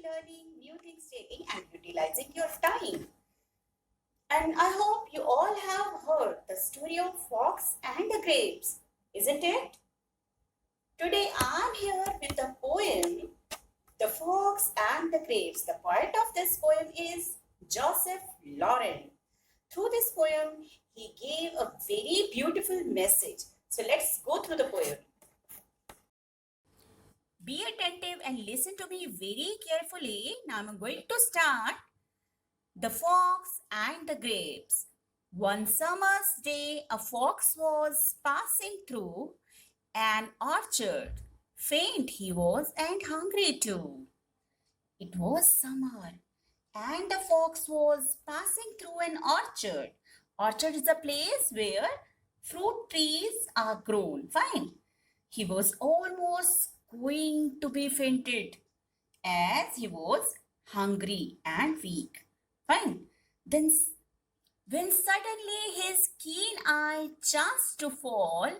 learning new things daily and utilizing your time. And I hope you all have heard the story of fox and the grapes, isn't it? Today I'm here with the poem The Fox and the Grapes. The poet of this poem is Joseph Lauren. Through this poem, he gave a very beautiful message. So let's go through the poem. Be attentive and listen to me very carefully. Now I'm going to start. The Fox and the Grapes. One summer's day, a fox was passing through an orchard. Faint he was and hungry too. It was summer, and the fox was passing through an orchard. Orchard is a place where fruit trees are grown. Fine. He was almost going to be fainted as he was hungry and weak. Fine. Then, when suddenly his keen eye chanced to fall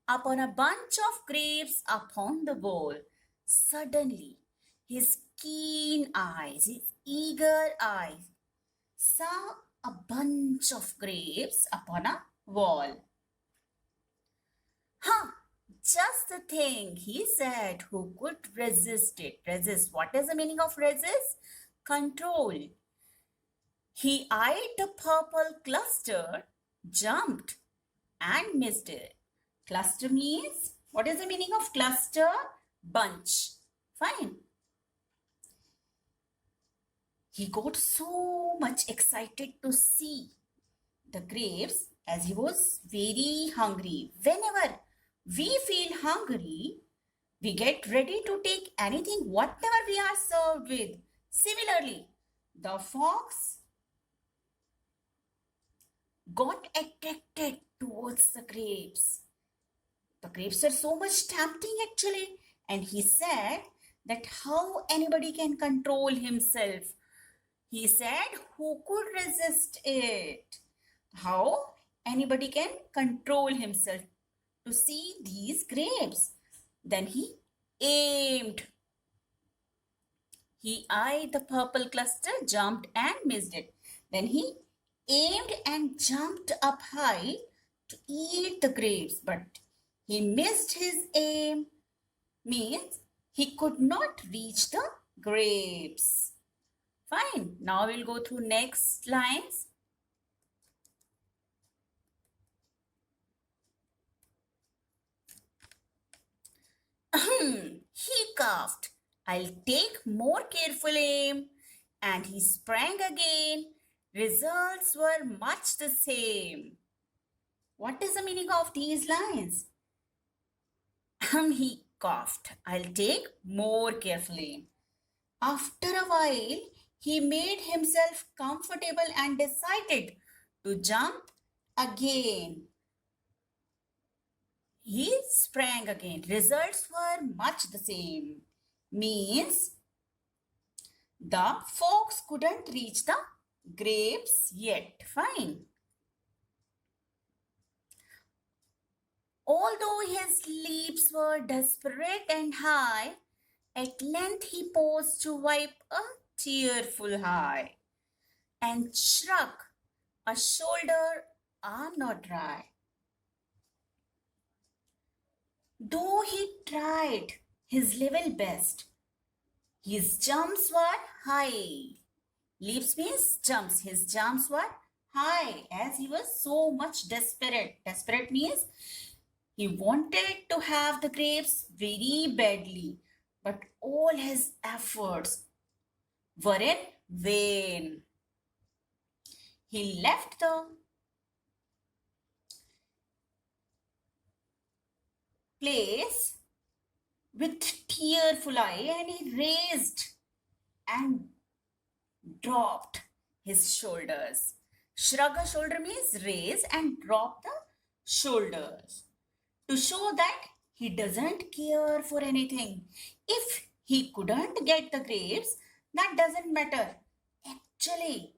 upon a bunch of grapes upon the wall, suddenly his keen eyes, his eager eyes, saw a bunch of grapes upon a wall. Huh, just the thing, he said. Who could resist it? Resist. What is the meaning of resist? Control. He eyed the purple cluster, jumped, and missed it. Cluster means, what is the meaning of cluster? Bunch. Fine. He got so much excited to see the grapes as he was very hungry. Whenever we feel hungry, we get ready to take anything, whatever we are served with. Similarly, the fox got attracted towards the grapes. The grapes are so much tempting actually. And he said that how anybody can control himself. He said, who could resist it? How anybody can control himself to see these grapes? Then he aimed. He eyed the purple cluster, jumped and missed it. Then he aimed and jumped up high to eat the grapes, but he missed his aim, means he could not reach the grapes. Fine. Now we'll go through next lines. He coughed. I'll take more careful aim. And he sprang again. Results were much the same. What is the meaning of these lines? He coughed. I'll take more carefully. After a while, he made himself comfortable and decided to jump again. He sprang again. Results were much the same. Means the fox couldn't reach the grapes yet. Fine. Although his leaps were desperate and high, at length he paused to wipe a tearful eye and shrug a shoulder arm not dry. Though he tried his level best, his jumps were high. Leaps means jumps. His jumps were high as he was so much desperate. Desperate means he wanted to have the grapes very badly, but all his efforts were in vain. He left the place with tearful eye and he raised and dropped his shoulders. Shrug a shoulder means raise and drop the shoulders to show that he doesn't care for anything. If he couldn't get the grapes, that doesn't matter. Actually,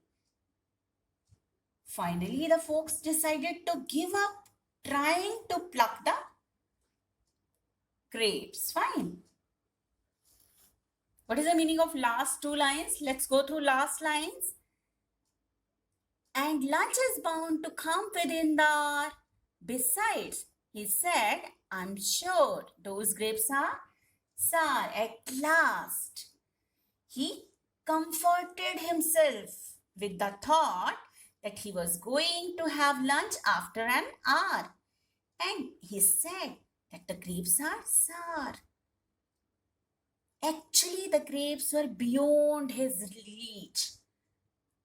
finally the fox decided to give up trying to pluck the grapes. Fine. What is the meaning of last two lines? Let's go through last lines. And lunch is bound to come within the hour. Besides, he said, I'm sure those grapes are sour. At last, he comforted himself with the thought that he was going to have lunch after an hour. And he said that the grapes are sour. Actually, the grapes were beyond his reach.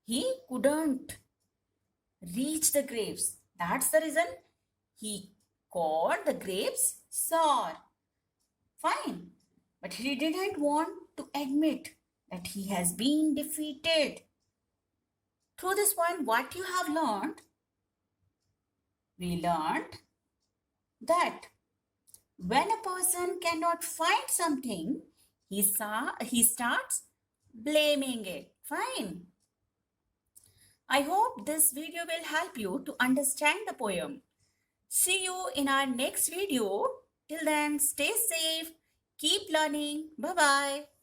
He couldn't reach the grapes. That's the reason he called the grapes sour. Fine. But he didn't want to admit that he has been defeated. Through this point, what you have learned? We learned that when a person cannot find something, he starts blaming it. Fine. I hope this video will help you to understand the poem. See you in our next video. Till then, stay safe, keep learning. Bye-bye.